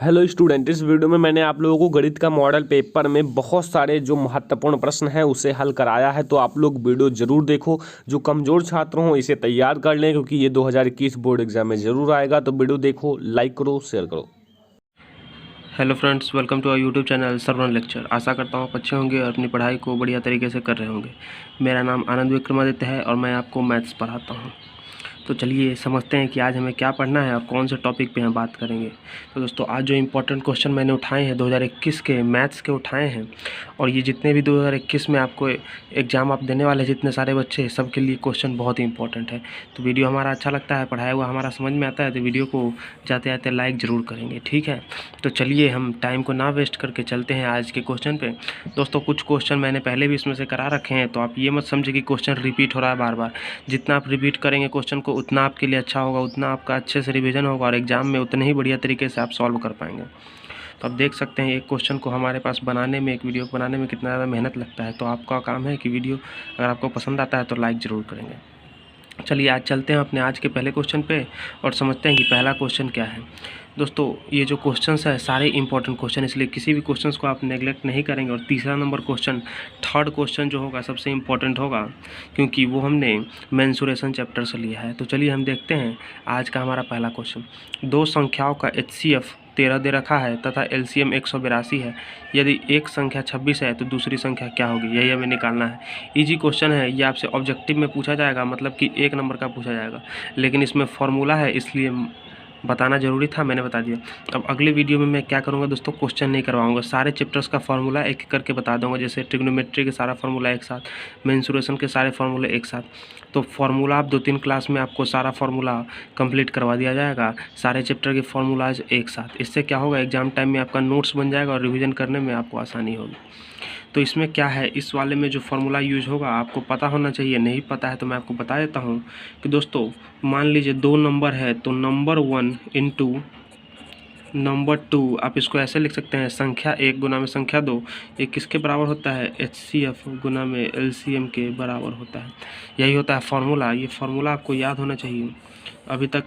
Hello student, इस video में मैंने आप लोगों को गणित का मॉडल पेपर में बहुत सारे जो महत्वपूर्ण प्रश्न हैं उसे हल कराया है। तो आप लोग वीडियो जरूर देखो। जो कमज़ोर छात्र हों इसे तैयार कर लें, क्योंकि ये 2021 बोर्ड एग्जाम में ज़रूर आएगा। तो वीडियो देखो, लाइक करो, शेयर करो। Hello friends, welcome to our YouTube channel Sarvan lecture. आशा करता हूँ आप अच्छे होंगे और अपनी पढ़ाई को बढ़िया तरीके से कर रहे होंगे। मेरा नाम आनंद विक्रमादित्य है और मैं आपको मैथ्स पढ़ाता हूँ। तो चलिए समझते हैं कि आज हमें क्या पढ़ना है और कौन से टॉपिक पे हम बात करेंगे। तो दोस्तों, आज जो इम्पोर्टेंट क्वेश्चन मैंने उठाए हैं 2021 के मैथ्स के उठाए हैं, और ये जितने भी 2021 में आपको एग्ज़ाम आप देने वाले जितने सारे बच्चे हैं सबके लिए क्वेश्चन बहुत ही इंपॉर्टेंट है। तो वीडियो हमारा अच्छा लगता है, पढ़ाया हुआ हमारा समझ में आता है, तो वीडियो को जाते जाते लाइक ज़रूर करेंगे, ठीक है। तो चलिए हम टाइम को ना वेस्ट करके चलते हैं आज के क्वेश्चन पे। दोस्तों, कुछ क्वेश्चन मैंने पहले भी इसमें से करा रखे हैं, तो आप ये मत समझिए कि क्वेश्चन रिपीट हो रहा है बार बार। जितना आप रिपीट करेंगे क्वेश्चन को उतना आपके लिए अच्छा होगा, उतना आपका अच्छे से रिवीजन होगा और एग्जाम में उतने ही बढ़िया तरीके से आप सॉल्व कर पाएंगे। तो आप देख सकते हैं एक क्वेश्चन को हमारे पास बनाने में, एक वीडियो बनाने में कितना ज़्यादा मेहनत लगता है। तो आपका काम है कि वीडियो अगर आपको पसंद आता है तो लाइक ज़रूर करेंगे। चलिए आज चलते हैं अपने आज के पहले क्वेश्चन पे और समझते हैं कि पहला क्वेश्चन क्या है। दोस्तों, ये जो क्वेश्चंस है सारे इंपॉर्टेंट क्वेश्चन, इसलिए किसी भी क्वेश्चंस को आप नेगलेक्ट नहीं करेंगे। और तीसरा नंबर क्वेश्चन, थर्ड क्वेश्चन जो होगा सबसे इम्पोर्टेंट होगा, क्योंकि वो हमने मेंसुरेशन चैप्टर से लिया है। तो चलिए हम देखते हैं आज का हमारा पहला क्वेश्चन। दो संख्याओं का HCF 13 दे रखा है तथा LCM 182 है। यदि एक संख्या 26 है तो दूसरी संख्या क्या होगी, यही हमें निकालना है। इजी क्वेश्चन है, ये आपसे ऑब्जेक्टिव में पूछा जाएगा, मतलब कि 1 नंबर का पूछा जाएगा, लेकिन इसमें फॉर्मूला है इसलिए बताना ज़रूरी था, मैंने बता दिया। अब अगले वीडियो में मैं क्या करूँगा दोस्तों, क्वेश्चन नहीं करवाऊँगा, सारे चैप्टर्स का फार्मूला एक एक करके बता दूँगा। जैसे ट्रिग्नोमेट्री के सारा फार्मूला एक साथ, मेंसुरेशन के सारे फार्मूले एक साथ। तो फार्मूला आप 2-3 क्लास में आपको सारा फार्मूला कंप्लीट करवा दिया जाएगा, सारे चैप्टर के फार्मूलाज एक साथ। इससे क्या होगा, एग्जाम टाइम में आपका नोट्स बन जाएगा और रिविज़न करने में आपको आसानी होगी। तो इसमें क्या है, इस वाले में जो फार्मूला यूज होगा आपको पता होना चाहिए। नहीं पता है तो मैं आपको बता देता हूँ कि दोस्तों, मान लीजिए 2 नंबर है तो नंबर 1 इंटू नंबर 2, आप इसको ऐसे लिख सकते हैं, संख्या 1 गुना में संख्या 2, ये किसके बराबर होता है, HCF गुना में LCM के बराबर होता है। यही होता है फार्मूला। ये फार्मूला आपको याद होना चाहिए। अभी तक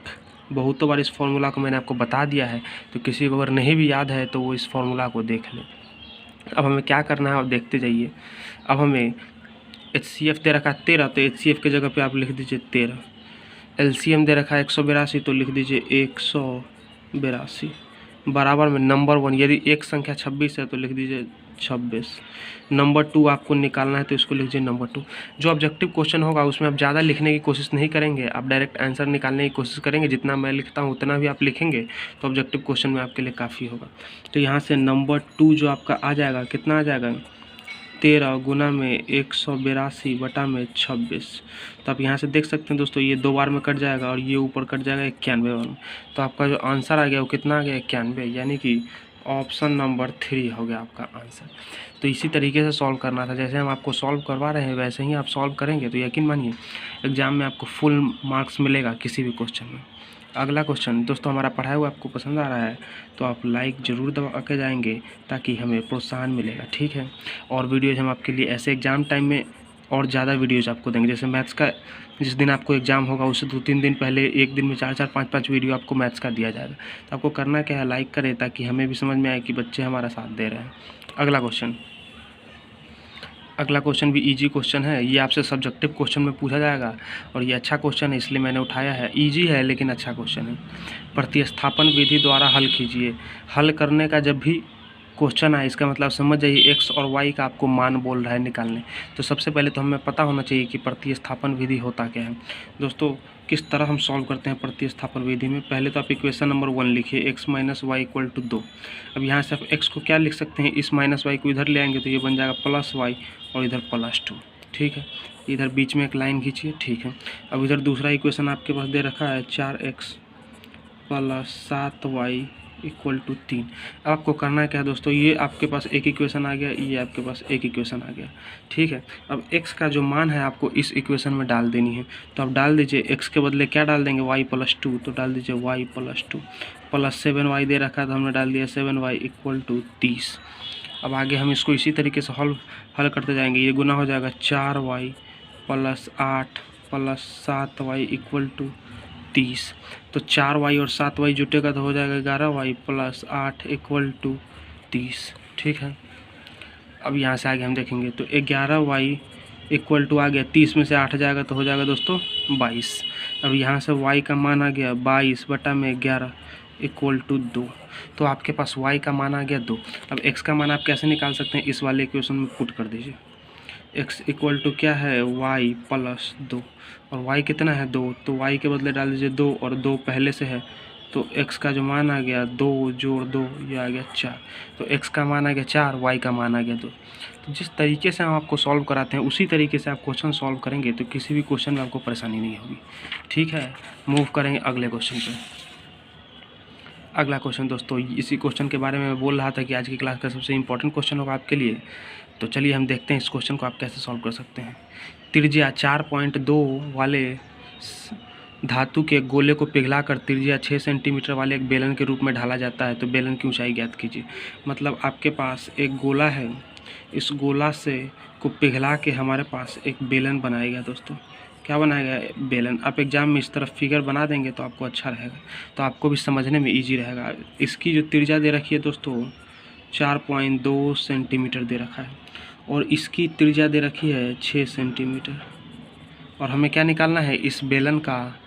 बहुतों बार इस फार्मूला को मैंने आपको बता दिया है, तो किसी को अगर नहीं भी याद है तो वो इस फार्मूला को देख लें। अब हमें क्या करना है, आप देखते जाइए। अब हमें HCF दे रखा है 13, तो HCF की जगह पे आप लिख दीजिए 13। LCM दे रखा है 182, तो लिख दीजिए 182 बराबर में नंबर 1, यदि एक संख्या 26 है तो लिख दीजिए 26। नंबर 2 आपको निकालना है तो इसको लिख दीजिए नंबर 2। जो ऑब्जेक्टिव क्वेश्चन होगा उसमें आप ज़्यादा लिखने की कोशिश नहीं करेंगे, आप डायरेक्ट आंसर निकालने की कोशिश करेंगे। जितना मैं लिखता हूँ उतना भी आप लिखेंगे तो ऑब्जेक्टिव क्वेश्चन में आपके लिए काफ़ी होगा। तो यहाँ से नंबर 2 जो आपका आ जाएगा, कितना आ जाएगा, 13 गुना में 182 बटा में 26। तो आप यहाँ से देख सकते हैं दोस्तों, ये 2 बार में कट जाएगा और ये ऊपर कट जाएगा 91 बार में। तो आपका जो आंसर आ गया वो कितना आ गया, 91, यानी कि ऑप्शन नंबर 3 हो गया आपका आंसर। तो इसी तरीके से सॉल्व करना था, जैसे हम आपको सॉल्व करवा रहे हैं वैसे ही आप सॉल्व करेंगे तो यकीन मानिए एग्जाम में आपको फुल मार्क्स मिलेगा किसी भी क्वेश्चन में। अगला क्वेश्चन दोस्तों, हमारा पढ़ाया हुआ आपको पसंद आ रहा है तो आप लाइक ज़रूर दबा के जाएंगे ताकि हमें प्रोत्साहन मिलेगा, ठीक है। और वीडियोज़ हम आपके लिए ऐसे एग्ज़ाम टाइम में और ज़्यादा वीडियोज़ आपको देंगे। जैसे मैथ्स का जिस दिन आपको एग्ज़ाम होगा उससे 2-3 दिन पहले एक दिन में 4-4, 5-5 वीडियो आपको मैथ्स का दिया जाएगा। तो आपको करना क्या है, लाइक करें ताकि हमें भी समझ में आए कि बच्चे हमारा साथ दे रहे हैं। अगला क्वेश्चन भी इजी क्वेश्चन है, ये आपसे सब्जेक्टिव क्वेश्चन में पूछा जाएगा और ये अच्छा क्वेश्चन है इसलिए मैंने उठाया है। इजी है लेकिन अच्छा क्वेश्चन है। प्रतिस्थापन विधि द्वारा हल कीजिए। हल करने का जब भी क्वेश्चन आए इसका मतलब समझ जाइए एक्स और वाई का आपको मान बोल रहा है निकालने। तो सबसे पहले तो हमें पता होना चाहिए कि प्रतिस्थापन विधि होता क्या है। दोस्तों, किस तरह हम सॉल्व करते हैं प्रतिस्थापन विधि में, पहले तो आप इक्वेशन नंबर 1 लिखिए, x minus y equal to 2। अब यहाँ से आप x को क्या लिख सकते हैं, इस माइनस वाई को इधर ले आएंगे तो ये बन जाएगा प्लस वाई और इधर +2, ठीक है। इधर बीच में एक लाइन खींचिए, ठीक है। अब इधर दूसरा इक्वेशन आपके पास दे रखा है 4x plus 7y equal to 3। अब आपको करना क्या है दोस्तों, ये आपके पास एक इक्वेशन आ गया, ये आपके पास एक इक्वेशन आ गया, ठीक है। अब x का जो मान है आपको इस इक्वेशन में डाल देनी है, तो आप डाल दीजिए x के बदले क्या डाल देंगे, y+2, तो डाल दीजिए y+2 प्लस 7y दे रखा था, हमने डाल दिया 7y इक्वल टू 30। अब आगे हम इसको इसी तरीके से हल करते जाएंगे। ये गुना हो जाएगा 4y plus 8 plus 7y equal to 30। तो 4y और 7y जुटेगा तो हो जाएगा 11y प्लस 8 इक्वल टू 30। ठीक है, अब यहाँ से आगे हम देखेंगे तो 11y इक्वल टू आ गया 30 में से 8 जाएगा तो हो जाएगा दोस्तों 22। अब यहाँ से y का मान आ गया 22 बटा में 11 इक्वल टू 2। तो आपके पास y का मान आ गया 2। अब x का मान आप कैसे निकाल सकते हैं, इस वाले इक्वेशन में पुट कर दीजिए। x इक्वल टू क्या है y प्लस 2, और y कितना है 2, तो y के बदले डाल दीजिए 2 और 2 पहले से है, तो x का जो मान आ गया 2 जोड़ 2 ये आ गया 4। तो x का मान आ गया 4, y का मान आ गया 2। तो जिस तरीके से हम आपको सॉल्व कराते हैं उसी तरीके से आप क्वेश्चन सॉल्व करेंगे तो किसी भी क्वेश्चन में आपको परेशानी नहीं होगी। ठीक है, मूव करेंगे अगले क्वेश्चन पे। अगला क्वेश्चन दोस्तों, इसी क्वेश्चन के बारे में मैं बोल रहा था कि आज की क्लास का सबसे इम्पोर्टेंट क्वेश्चन होगा आपके लिए। तो चलिए हम देखते हैं इस क्वेश्चन को आप कैसे सॉल्व कर सकते हैं। त्रिज्या 4.2 वाले धातु के गोले को पिघलाकर त्रिज्या 6 सेंटीमीटर वाले एक बेलन के रूप में ढाला जाता है, तो बेलन की ऊंचाई ज्ञात कीजिए। मतलब आपके पास एक गोला है, इस गोला से को पिघला के हमारे पास एक बेलन बनाएगा दोस्तों। क्या बनाएगा, बेलन। आप एग्जाम में इस तरफ फिगर बना देंगे तो आपको अच्छा रहेगा, तो आपको भी समझने में ईजी रहेगा। इसकी जो त्रिज्या दे रखी है दोस्तों 4.2 सेंटीमीटर दे रखा है, और इसकी त्रिज्या दे रखी है 6 सेंटीमीटर। और हमें क्या निकालना है, इस बेलन का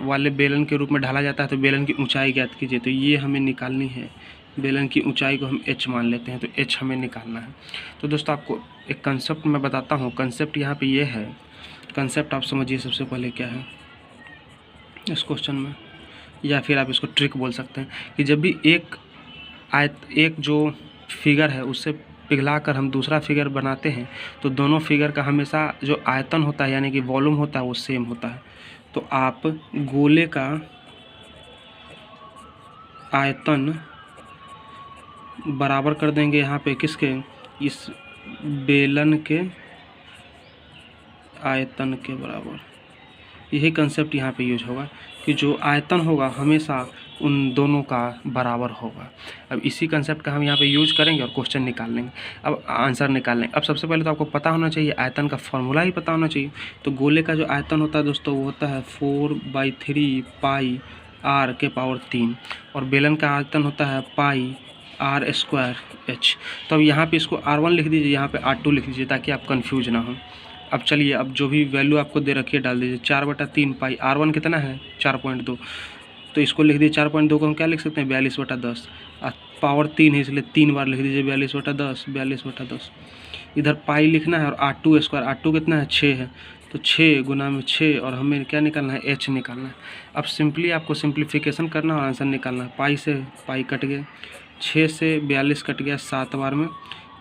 वाले बेलन के रूप में ढाला जाता है, तो बेलन की ऊंचाई ज्ञात कीजिए। तो ये हमें निकालनी है, बेलन की ऊंचाई को हम h मान लेते हैं, तो h हमें निकालना है। तो दोस्तों आपको एक कंसेप्ट मैं बताता हूँ। कंसेप्ट यहाँ पे ये है, कंसेप्ट आप समझिए सबसे पहले क्या है इस क्वेश्चन में, या फिर आप इसको ट्रिक बोल सकते हैं कि जब भी एक जो फिगर है उससे पिघला कर हम दूसरा फिगर बनाते हैं तो दोनों फिगर का हमेशा जो आयतन होता है यानी कि वॉल्यूम होता है वो सेम होता है। तो आप गोले का आयतन बराबर कर देंगे यहाँ पे किसके, इस बेलन के आयतन के बराबर। यही कंसेप्ट यहाँ पे यूज होगा कि जो आयतन होगा हमेशा उन दोनों का बराबर होगा। अब इसी कंसेप्ट का हम यहाँ पे यूज करेंगे और क्वेश्चन निकाल लेंगे, अब आंसर निकाल लेंगे। अब सबसे पहले तो आपको पता होना चाहिए, आयतन का फॉर्मूला ही पता होना चाहिए। तो गोले का जो आयतन होता है दोस्तों वो होता है 4/3 पाई r के पावर 3, और बेलन का आयतन होता है पाई r²h। तो अब यहाँ पे इसको r1 लिख दीजिए, यहाँ पे r2 लिख दीजिए ताकि आप कन्फ्यूज ना हो। अब चलिए, अब जो भी वैल्यू आपको दे रखी है डाल दीजिए। 4/3 पाई, r1 कितना है 4.2, तो इसको लिख दीजिए 4.2 को हम क्या लिख सकते हैं 42/10। पावर 3 है इसलिए 3 बार लिख दीजिए 42/10, 42/10। इधर पाई लिखना है और r2², r2 कितना है 6 है, तो 6 गुना में 6, और हमें क्या निकालना है h निकालना है। अब सिंपली आपको सिंप्लीफिकेशन करना और आंसर निकालना है। पाई से पाई कट गया, 6 से 42 कट गया 7 बार में,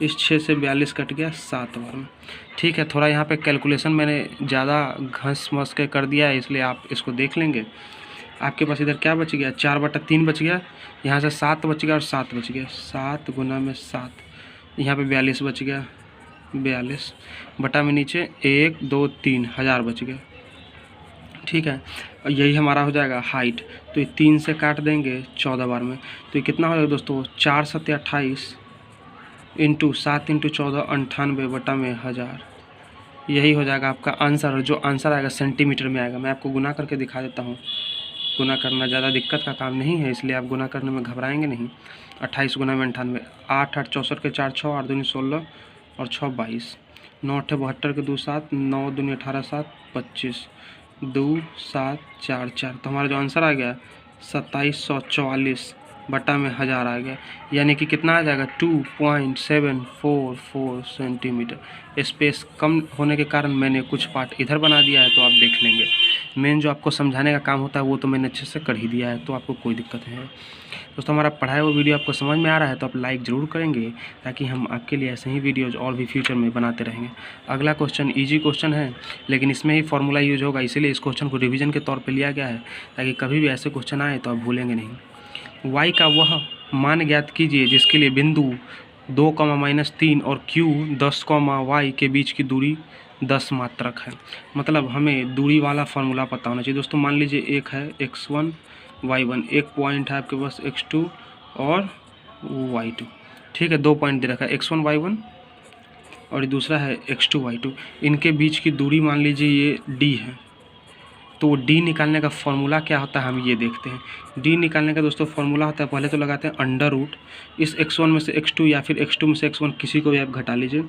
इस 6 से 42 कट गया 7 बार में। ठीक है, थोड़ा यहाँ पे कैलकुलेशन मैंने ज़्यादा घस मस के कर दिया है इसलिए आप इसको देख लेंगे। आपके पास इधर क्या बच गया 4/3 बच गया, यहाँ से 7 बच गया और 7 बच गया, 7 गुना में 7, यहाँ पे 42 बच गया, 42 बटा में नीचे 1 2 3 1000 बच गया। ठीक है, और यही हमारा हो जाएगा हाइट। तो ये 3 से काट देंगे 14 बार में, तो ये कितना हो जाएगा दोस्तों 4 × 7 = 28 इंटू 7 × 14 98 बटा में 1000। यही हो जाएगा आपका आंसर, और जो आंसर आएगा सेंटीमीटर में आएगा। मैं आपको गुना करके दिखा देता हूँ। गुना करना ज़्यादा दिक्कत का काम नहीं है, इसलिए आप गुना करने में घबराएंगे नहीं। 28 गुना में 98, 8 8 64 के 4 6, 8 दूनी 16 और 6 22, 9 8 72 के 2 7, 9 दूनी 18 7 25, 2 7 4 4। तो हमारा जो आंसर आ गया 2744 बटा में 1000 आ गया, यानी कि कितना आ जाएगा 2.744 सेंटीमीटर। स्पेस कम होने के कारण मैंने कुछ पार्ट इधर बना दिया है, तो आप देख लेंगे। मेन जो आपको समझाने का काम होता है वो तो मैंने अच्छे से कर ही दिया है, तो आपको कोई दिक्कत नहीं है। दोस्तों हमारा पढ़ाया हुआ वीडियो आपको समझ में आ रहा है तो आप लाइक ज़रूर करेंगे, ताकि हम आपके लिए ऐसे ही वीडियोज़ और भी फ्यूचर में बनाते रहेंगे। अगला क्वेश्चन ईजी क्वेश्चन है, लेकिन इसमें ही फॉर्मूला यूज होगा, इसीलिए इस क्वेश्चन को रिवीजन के तौर पे लिया गया है, ताकि कभी भी ऐसे क्वेश्चन आए तो आप भूलेंगे नहीं। y का वह मान ज्ञात कीजिए जिसके लिए बिंदु 2, -3 और q 10, y के बीच की दूरी 10 मात्रक है। मतलब हमें दूरी वाला फार्मूला पता होना चाहिए। दोस्तों मान लीजिए एक है x1 y1, एक पॉइंट है आपके पास x2 और y2। ठीक है, 2 पॉइंट दे रखा है x1 y1 और दूसरा है x2 y2। इनके बीच की दूरी मान लीजिए ये d है। तो डी निकालने का फॉर्मूला क्या होता है हम ये देखते हैं। डी निकालने का दोस्तों फॉर्मूला होता है, पहले तो लगाते हैं अंडर रूट इस x1 में से x2 या फिर x2 में से x1 किसी को भी आप घटा लीजिए।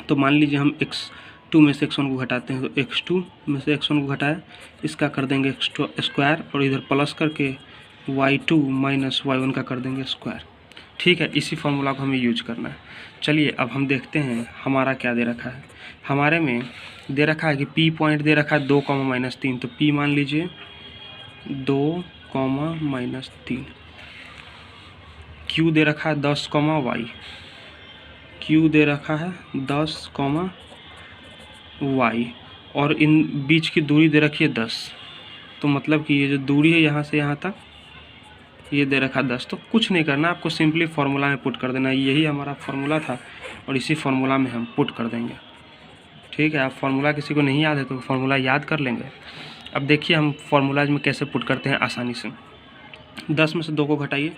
तो मान लीजिए हम x2 में से x1 को घटाते हैं, तो x2 में से x1 को घटाया, इसका कर देंगे x2 स्क्वायर और इधर प्लस करके y2 माइनस y1 का कर देंगे स्क्वायर। ठीक है, इसी फॉर्मूला को हमें यूज करना है। चलिए अब हम देखते हैं हमारा क्या दे रखा है। हमारे में दे रखा है कि P पॉइंट दे रखा है 2, -3, तो P मान लीजिए 2, -3। Q दे रखा है 10, y, Q दे रखा है 10, y, और इन बीच की दूरी दे रखी है 10। तो मतलब कि ये जो दूरी है यहाँ से यहाँ तक ये दे रखा 10। तो कुछ नहीं करना, आपको सिंपली फार्मूला में पुट कर देना। यही हमारा फार्मूला था और इसी फार्मूला में हम पुट कर देंगे। ठीक है, आप फार्मूला किसी को नहीं याद है तो फार्मूला याद कर लेंगे। अब देखिए हम फार्मूलाज में कैसे पुट करते हैं आसानी से। 10 में से 2 को घटाइए,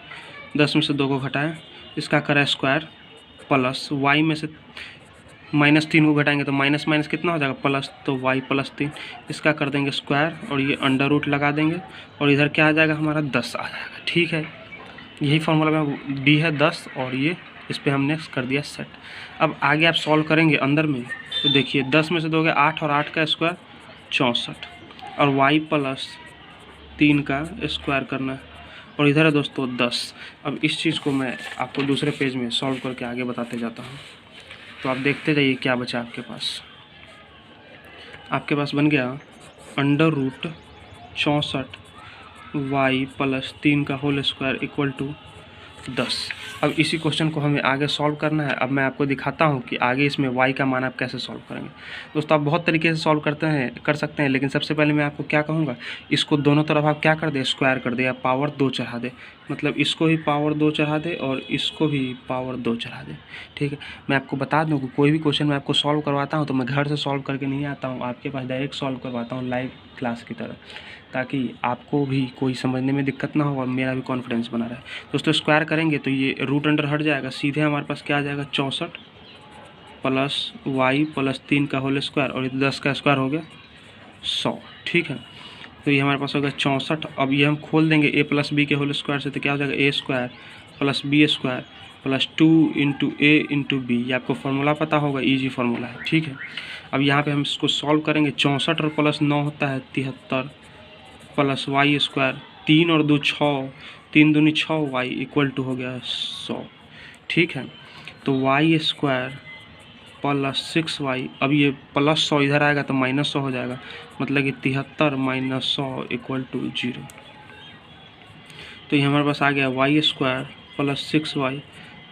10 में से 2 को घटाएं, इसका करा स्क्वायर प्लस y में से -3 को घटाएंगे तो माइनस माइनस कितना हो जाएगा प्लस, तो y +3, इसका कर देंगे स्क्वायर और ये अंडर रूट लगा देंगे और इधर क्या आ जाएगा हमारा 10 आ जाएगा। ठीक है, यही फार्मूला में डी है 10 और ये इस पर हमने कर दिया सेट। अब आगे आप सॉल्व करेंगे अंदर में, तो देखिए 10 में से 2 गया 8 और 8 का स्क्वायर 64 और y +3 का स्क्वायर करना है और इधर है दोस्तों 10। अब इस चीज़ को मैं आपको दूसरे पेज में सॉल्व करके आगे बताते जाता हूँ। तो आप देखते जाइए क्या बचा आपके पास। आपके पास बन गया अंडर रूट 64 y +3 का होल स्क्वायर इक्वल टू 10। अब इसी क्वेश्चन को हमें आगे सॉल्व करना है। अब मैं आपको दिखाता हूँ कि आगे इसमें y का मान आप कैसे सॉल्व करेंगे। दोस्तों आप बहुत तरीके से सॉल्व कर सकते हैं, लेकिन सबसे पहले मैं आपको क्या कहूँगा, इसको दोनों तरफ आप क्या कर दे, स्क्वायर कर दे या पावर 2 चढ़ा दे। मतलब इसको भी पावर 2 चढ़ा दे और इसको भी पावर 2 चढ़ा दे। ठीक है, मैं आपको बता दूँ कि कोई भी क्वेश्चन मैं आपको सॉल्व करवाता हूँ तो मैं घर से सॉल्व करके नहीं आता हूँ, आपके पास डायरेक्ट सॉल्व करवाता हूँ लाइव क्लास की तरह, ताकि आपको भी कोई समझने में दिक्कत ना हो और मेरा भी कॉन्फिडेंस बना रहे। दोस्तों स्क्वायर करेंगे तो ये रूट अंडर हट जाएगा, सीधे हमारे पास क्या आ जाएगा 64 प्लस y +3 का होल स्क्वायर और 10 का स्क्वायर हो गया 100। ठीक है, तो ये हमारे पास हो गया 64। अब ये हम खोल देंगे a + b के होल स्क्वायर से, तो क्या हो जाएगा a² + b² + 2 × a × b। ये आपको फार्मूला पता होगा, ईजी फार्मूला है। ठीक है, अब यहाँ पे हम इसको सॉल्व करेंगे। 64 और +9 होता है 73 प्लस y², 3 और 2 6, 3 दूनी 6 y इक्वल टू हो गया 100। ठीक है, तो y² + 6y, अब ये +100 इधर आएगा तो -100 हो जाएगा, मतलब कि 73 - 100 इक्वल टू 0। तो ये हमारे पास आ गया y² + 6y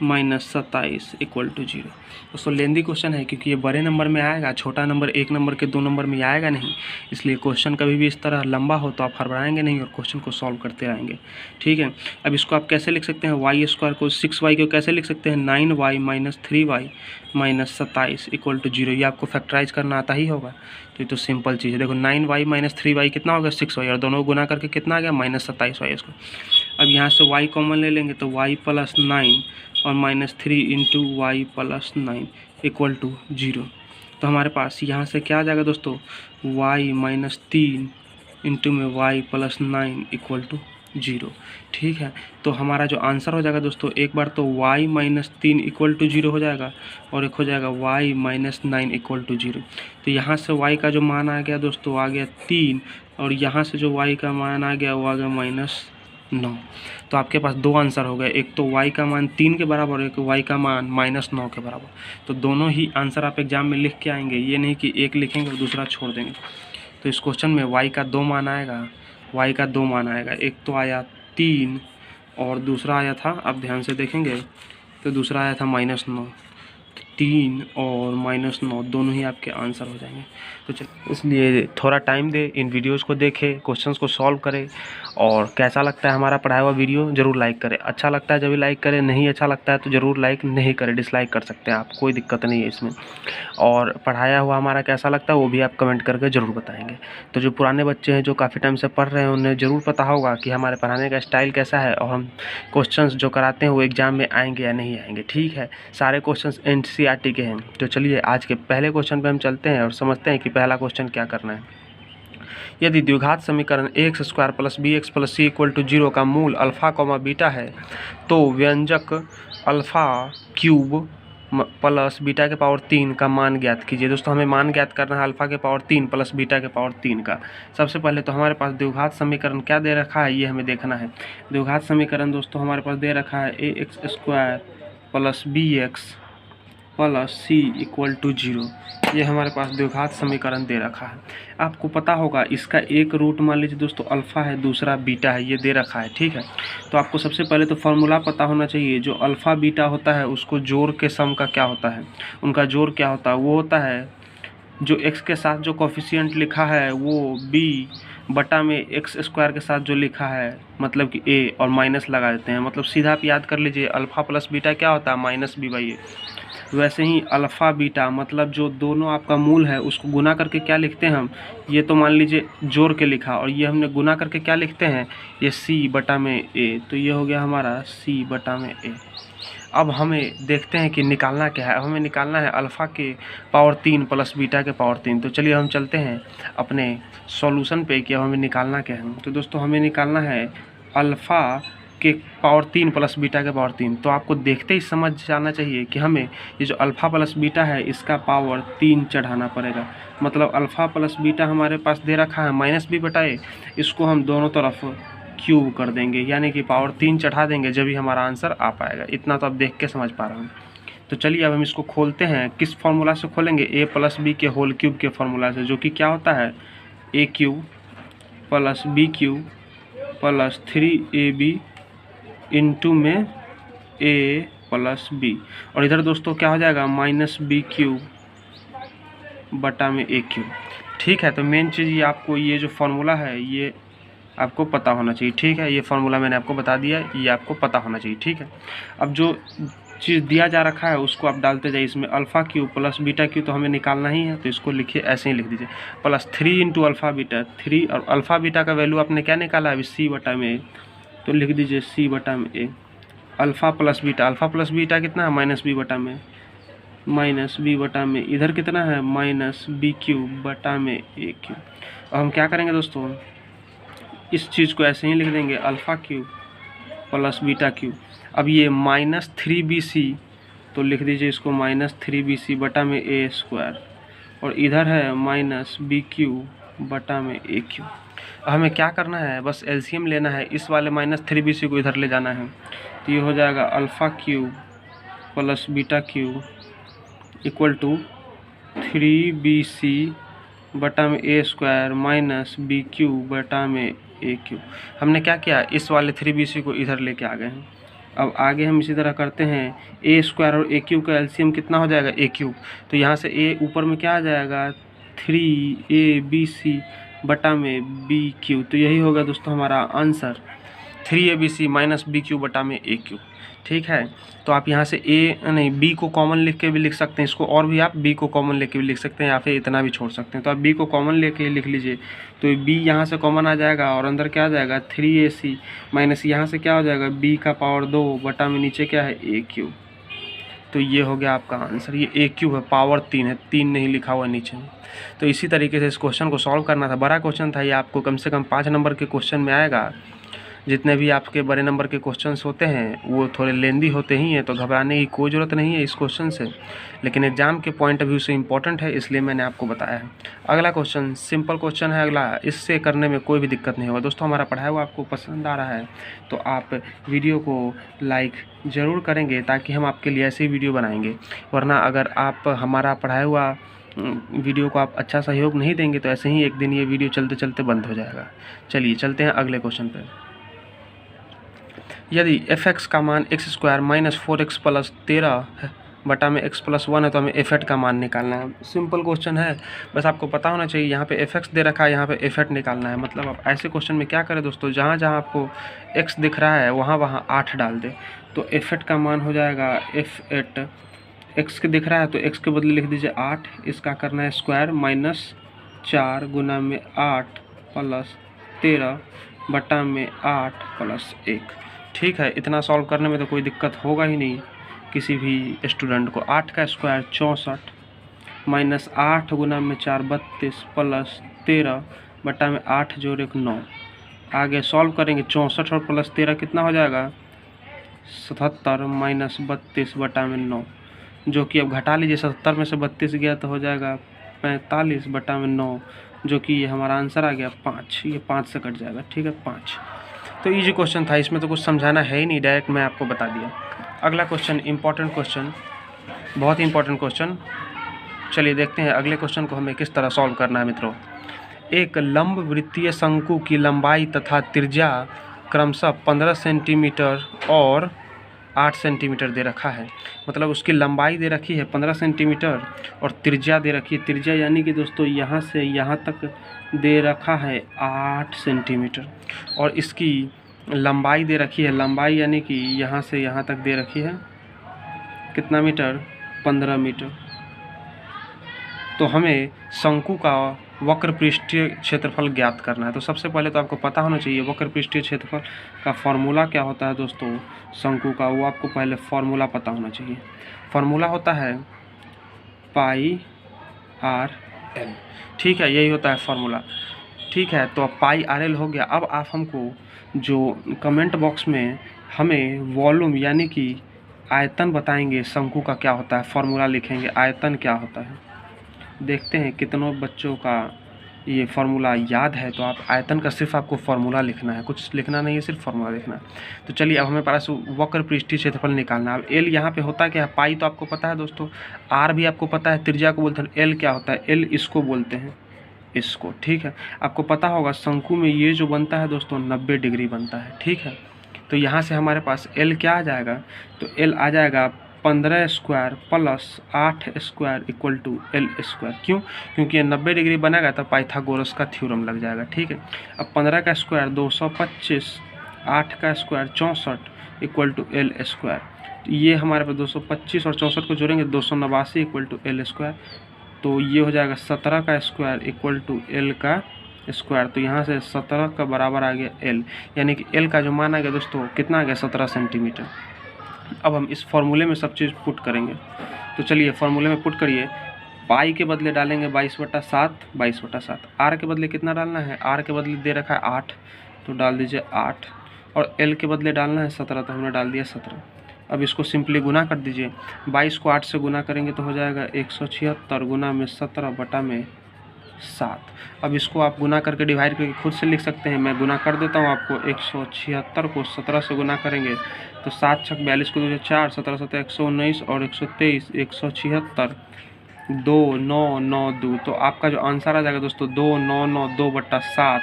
-27 इक्वल टू 0। दोस्तों लेंदी क्वेश्चन है क्योंकि ये बड़े नंबर में आएगा, छोटा नंबर 1 नंबर के 2 नंबर में आएगा नहीं, इसलिए क्वेश्चन कभी भी इस तरह लंबा हो तो आप हड़बड़ाएंगे नहीं और क्वेश्चन को सॉल्व करते रहेंगे। ठीक है, अब इसको आप कैसे लिख सकते हैं, y² को 6y को कैसे लिख सकते हैं, 9y - 3y -27 इक्वल टू 0। ये आपको फैक्टराइज करना आता ही होगा, तो ये तो सिंपल चीज़ है। देखो 9y - 3y कितना हो गया 6y और दोनों को गुना करके कितना आ गया -27y इसको। अब यहाँ से y कॉमन ले लेंगे तो y + 9 और -3 × y + 9 इक्वल टू 0। तो हमारे पास यहाँ से क्या आ जाएगा दोस्तों, y - 3 × में y + 9 इक्वल टू 0। ठीक है, तो हमारा जो आंसर हो जाएगा दोस्तों, एक बार तो y - 3 इक्वल टू 0 हो जाएगा और एक हो जाएगा y - 9 इक्वल टू 0। तो यहाँ से y का जो मान आ गया दोस्तों आ गया 3 और यहाँ से जो y का मान आ गया वो आ गया -9। तो आपके पास 2 आंसर हो गए, एक तो y का मान 3 के बराबर और एक y का मान -9 के बराबर। तो दोनों ही आंसर आप एग्जाम में लिख के आएंगे, ये नहीं कि एक लिखेंगे और दूसरा छोड़ देंगे। तो इस क्वेश्चन में y का 2 मान आएगा, y का 2 मान आएगा। एक तो आया 3 और दूसरा आया था, आप ध्यान से देखेंगे तो दूसरा आया था -9। 3 और -9 दोनों ही आपके आंसर हो जाएंगे। तो चलिए, इसलिए थोड़ा टाइम दे, इन वीडियोस को देखें, क्वेश्चंस को सॉल्व करें और कैसा लगता है हमारा पढ़ाया हुआ वीडियो ज़रूर लाइक करें। अच्छा लगता है जब भी लाइक करें, नहीं अच्छा लगता है तो ज़रूर लाइक नहीं करें, डिसलाइक कर सकते हैं आप, कोई दिक्कत नहीं है इसमें। और पढ़ाया हुआ हमारा कैसा लगता है वो भी आप कमेंट करके ज़रूर बताएँगे। तो जो पुराने बच्चे हैं जो काफ़ी टाइम से पढ़ रहे हैं उन्हें ज़रूर पता होगा कि हमारे पढ़ाने का स्टाइल कैसा है और हम क्वेश्चंस जो कराते हैं वो एग्ज़ाम में आएंगे या नहीं आएंगे। ठीक है, सारे क्वेश्चंस NCERT के हैं। तो चलिए आज के पहले क्वेश्चन पे हम चलते हैं और समझते हैं कि पहला क्वेश्चन क्या करना है। यदि द्विघात समीकरण ax square plus bx plus c equal to 0 का मूल अल्फ़ा कॉमा बीटा है तो व्यंजक अल्फ़ा क्यूब प्लस बीटा के पावर 3 का मान ज्ञात कीजिए। दोस्तों हमें मान ज्ञात करना है अल्फ़ा के पावर 3 प्लस बीटा के पावर 3 का। सबसे पहले तो हमारे पास द्विघात समीकरण क्या दे रखा है ये हमें देखना है। द्विघात समीकरण दोस्तों हमारे पास दे रखा है ax square plus bx plus c equal to 0। ये हमारे पास द्विघात समीकरण दे रखा है। आपको पता होगा इसका एक रूट मान लीजिए दोस्तों अल्फ़ा है, दूसरा बीटा है, ये दे रखा है, ठीक है। तो आपको सबसे पहले तो फार्मूला पता होना चाहिए। जो अल्फ़ा बीटा होता है उसको जोड़ के सम का क्या होता है, उनका जोड़ क्या होता है, वो होता है जो x के साथ जो कोफिशिएंट लिखा है वो b बटा में x स्क्वायर के साथ जो लिखा है मतलब कि a और माइनस लगा देते हैं। मतलब सीधा आप याद कर लीजिए अल्फ़ा प्लस बीटा क्या होता है माइनस b बाई a। वैसे ही अल्फ़ा बीटा मतलब जो दोनों आपका मूल है उसको गुना करके क्या लिखते हैं हम, ये तो मान लीजिए जोड़ के लिखा और ये हमने गुना करके क्या लिखते हैं ये c बटा में a। तो ये हो गया हमारा c बटा में a। अब हमें देखते हैं कि निकालना क्या है। अब हमें निकालना है अल्फ़ा के पावर 3 प्लस बीटा के पावर 3। तो चलिए हम चलते हैं अपने सॉल्यूशन पे कि अब हमें निकालना क्या है। तो दोस्तों हमें निकालना है अल्फ़ा के पावर 3 प्लस बीटा के पावर 3। तो आपको देखते ही समझ जाना चाहिए कि हमें ये जो अल्फ़ा प्लस बीटा है इसका पावर 3 चढ़ाना पड़ेगा। मतलब अल्फ़ा प्लस बीटा हमारे पास दे रखा है माइनस b बटा a, इसको हम दोनों तरफ क्यूब कर देंगे यानी कि पावर 3 चढ़ा देंगे जब भी हमारा आंसर आ पाएगा। इतना तो आप देख के समझ पा रहे हैं। तो चलिए अब हम इसको खोलते हैं। किस फार्मूला से खोलेंगे, a प्लस बी के होल क्यूब के फार्मूला से, जो कि क्या होता है a cube plus B cube plus 3ab into में a प्लस बी, और इधर दोस्तों क्या हो जाएगा माइनस बी क्यूब बटा में a क्यूब। ठीक है, तो मेन चीज़ ये आपको ये जो फार्मूला है ये आपको पता होना चाहिए। ठीक है, ये फार्मूला मैंने आपको बता दिया, ये आपको पता होना चाहिए। ठीक है, अब जो चीज़ दिया जा रखा है उसको आप डालते जाइए। इसमें alpha Q plus beta Q तो हमें निकालना ही है, तो इसको लिखिए ऐसे ही लिख दीजिए प्लस 3 इंटू अल्फ़ा बीटा 3, और अल्फ़ा बीटा का वैल्यू आपने क्या निकाला है अभी c बटा में a, तो लिख दीजिए c बटा में a। अल्फ़ा प्लस बीटा कितना है माइनस b बटा में इधर कितना है माइनस बी क्यूब बटा में a क्यूब। अब हम क्या करेंगे दोस्तों, इस चीज़ को ऐसे ही लिख देंगे alpha cube plus beta cube. अब ये माइनस 3bc तो लिख दीजिए इसको माइनस 3bc बटा में a स्क्वायर, और इधर है माइनस बी क्यूब बटा में a क्यूब। हमें क्या करना है, बस एलसीएम लेना है, इस वाले माइनस 3bc को इधर ले जाना है। तो ये हो जाएगा alpha cube plus beta cube equal to 3bc बटा में a square minus B cube बटा में a क्यूब। हमने क्या किया, इस वाले 3bc को इधर लेके आ गए हैं। अब आगे हम इसी तरह करते हैं, a स्क्वायर और a क्यूब का एलसीएम कितना हो जाएगा a क्यूब। तो यहाँ से a ऊपर में क्या आ जाएगा 3abc बटा में b क्यूब। तो यही होगा दोस्तों हमारा answer 3abc minus B cube बटा में a क्यूब। ठीक है, तो आप यहाँ से b को कॉमन लिख के भी लिख सकते हैं इसको, और भी आप b को कॉमन लेके भी लिख सकते हैं, या फिर इतना भी छोड़ सकते हैं। तो आप b को कॉमन लेके लिख लीजिए, तो b यहाँ से कॉमन आ जाएगा और अंदर क्या आ जाएगा 3ac माइनस यहाँ से क्या हो जाएगा b का पावर 2 बटा में नीचे क्या है a क्यूब। तो ये हो गया आपका आंसर। ये a क्यूब है, पावर 3 है, 3 नहीं लिखा हुआ नीचे। तो इसी तरीके से इस क्वेश्चन को सॉल्व करना था। बड़ा क्वेश्चन था ये, आपको कम से कम 5 नंबर के क्वेश्चन में आएगा। जितने भी आपके बड़े नंबर के क्वेश्चंस होते हैं वो थोड़े लेंदी होते ही हैं, तो घबराने की कोई ज़रूरत नहीं है इस क्वेश्चन से, लेकिन एग्जाम के पॉइंट ऑफ व्यू से इम्पोर्टेंट है, इसलिए मैंने आपको बताया है। अगला क्वेश्चन सिंपल क्वेश्चन है अगला, इससे करने में कोई भी दिक्कत नहीं होगा। दोस्तों हमारा पढ़ाया हुआ आपको पसंद आ रहा है तो आप वीडियो को लाइक ज़रूर करेंगे, ताकि हम आपके लिए ऐसी वीडियो बनाएंगे। वरना अगर आप हमारा पढ़ाया हुआ वीडियो को आप अच्छा सहयोग नहीं देंगे तो ऐसे ही एक दिन ये वीडियो चलते चलते बंद हो जाएगा। चलिए चलते हैं अगले क्वेश्चन पर। यदि f(x) का मान x square minus 4x plus 13 बटा में x प्लस 1 है तो हमें f(8) का मान निकालना है। सिंपल क्वेश्चन है, बस आपको पता होना चाहिए यहाँ पे f(x) दे रखा है, यहाँ पे f(8) निकालना है। मतलब आप ऐसे क्वेश्चन में क्या करें दोस्तों, जहाँ जहाँ आपको x दिख रहा है वहाँ वहाँ 8 डाल दें, तो f(8) का मान हो जाएगा f(8) x के दिख रहा है तो x के बदले लिख दीजिए 8, इसका करना है स्क्वायर माइनस 4 गुना में 8 प्लस 13 बटा में 8 प्लस 1। ठीक है, इतना सॉल्व करने में तो कोई दिक्कत होगा ही नहीं किसी भी स्टूडेंट को। 8 का स्क्वायर 64 माइनस 8 गुना में 4 32 प्लस 13 बटा में 8 जोड़ 1 9। आगे सॉल्व करेंगे 64 और प्लस 13 कितना हो जाएगा 77 माइनस 32 बटा में 9, जो कि अब घटा लीजिए 77 में से 32 गया तो हो जाएगा 45 बटा में 9, जो कि ये हमारा आंसर आ गया 5। ये 5 से कट जाएगा, ठीक है 5। तो इजी क्वेश्चन था, इसमें तो कुछ समझाना है ही नहीं, डायरेक्ट मैं आपको बता दिया। अगला क्वेश्चन इंपॉर्टेंट क्वेश्चन, बहुत ही इंपॉर्टेंट क्वेश्चन। चलिए देखते हैं अगले क्वेश्चन को हमें किस तरह सॉल्व करना है मित्रों। एक लंब वृत्तीय शंकु की लंबाई तथा त्रिज्या क्रमशः 15 सेंटीमीटर और 8 सेंटीमीटर दे रखा है। मतलब उसकी लंबाई दे रखी है 15 सेंटीमीटर और त्रिज्या दे रखी है, त्रिज्या यानी कि दोस्तों यहाँ से यहाँ तक दे रखा है 8 सेंटीमीटर, और इसकी लंबाई दे रखी है, लंबाई यानी कि यहाँ से यहाँ तक दे रखी है कितना मीटर 15 मीटर। तो हमें शंकु का वक्र पृष्ठीय क्षेत्रफल ज्ञात करना है। तो सबसे पहले तो आपको पता होना चाहिए वक्र पृष्ठीय क्षेत्रफल का फॉर्मूला क्या होता है दोस्तों, शंकु का, वो आपको पहले फॉर्मूला पता होना चाहिए। फॉर्मूला होता है पाई आर एल, ठीक है, यही होता है फॉर्मूला, ठीक है। तो अब पाई आर एल हो गया। अब आप हमको जो कमेंट बॉक्स में हमें वॉल्यूम यानी कि आयतन बताएंगे, शंकु का क्या होता है, फॉर्मूला लिखेंगे आयतन क्या होता है। देखते हैं कितनों बच्चों का ये फार्मूला याद है। तो आप आयतन का सिर्फ आपको फार्मूला लिखना है, कुछ लिखना नहीं है, सिर्फ फार्मूला लिखना है। तो चलिए अब हमें पास वक्र पृष्ठीय क्षेत्रफल निकालना है। अब एल यहाँ पे होता क्या है, पाई तो आपको पता है दोस्तों, आर भी आपको पता है, त्रिज्या को बोलते हैं, एल क्या होता है, एल इसको बोलते हैं, इसको, ठीक है। आपको पता होगा शंकु में ये जो बनता है दोस्तों 90 डिग्री बनता है, ठीक है। तो यहाँ से हमारे पास एल क्या आ जाएगा, तो एल आ जाएगा 15 square plus 8 square equal to L square. क्यों? क्योंकि ये 90 डिग्री बनेगा तो पाइथागोरस का थ्योरम लग जाएगा, ठीक है। अब 15 का स्क्वायर 225, 8 का square 64 equal to L square. तो ये हमारे पास 225 और 64 को जोड़ेंगे 289 इक्वल टू एल स्क्वायर। तो ये हो जाएगा 17 का स्क्वायर इक्वल टू एल का स्क्वायर। तो यहाँ से 17 का बराबर आ गया एल, यानी कि एल का जो मान आ गया दोस्तों कितना आ गया 17 सेंटीमीटर। अब हम इस फॉर्मूले में सब चीज़ पुट करेंगे। तो चलिए फॉर्मूले में पुट करिए। पाई के बदले डालेंगे 22/7, 22/7। आर के बदले कितना डालना है, आर के बदले दे रखा है 8, तो डाल दीजिए 8, और एल के बदले डालना है 17, तो हमने डाल दिया 17। अब इसको सिंपली गुना कर दीजिए, 22 को 8 से गुना करेंगे तो हो जाएगा 176 गुना में 17 बटा में 7। अब इसको आप गुना करके डिवाइड करके खुद से लिख सकते हैं, मैं गुना कर देता हूँ आपको। 176 को 17 से गुना करेंगे तो 7 छक 42 को 2 4, 17 7 119 और 123, 176 2 9 9 2। तो आपका जो आंसर आ जाएगा दोस्तों 2992/7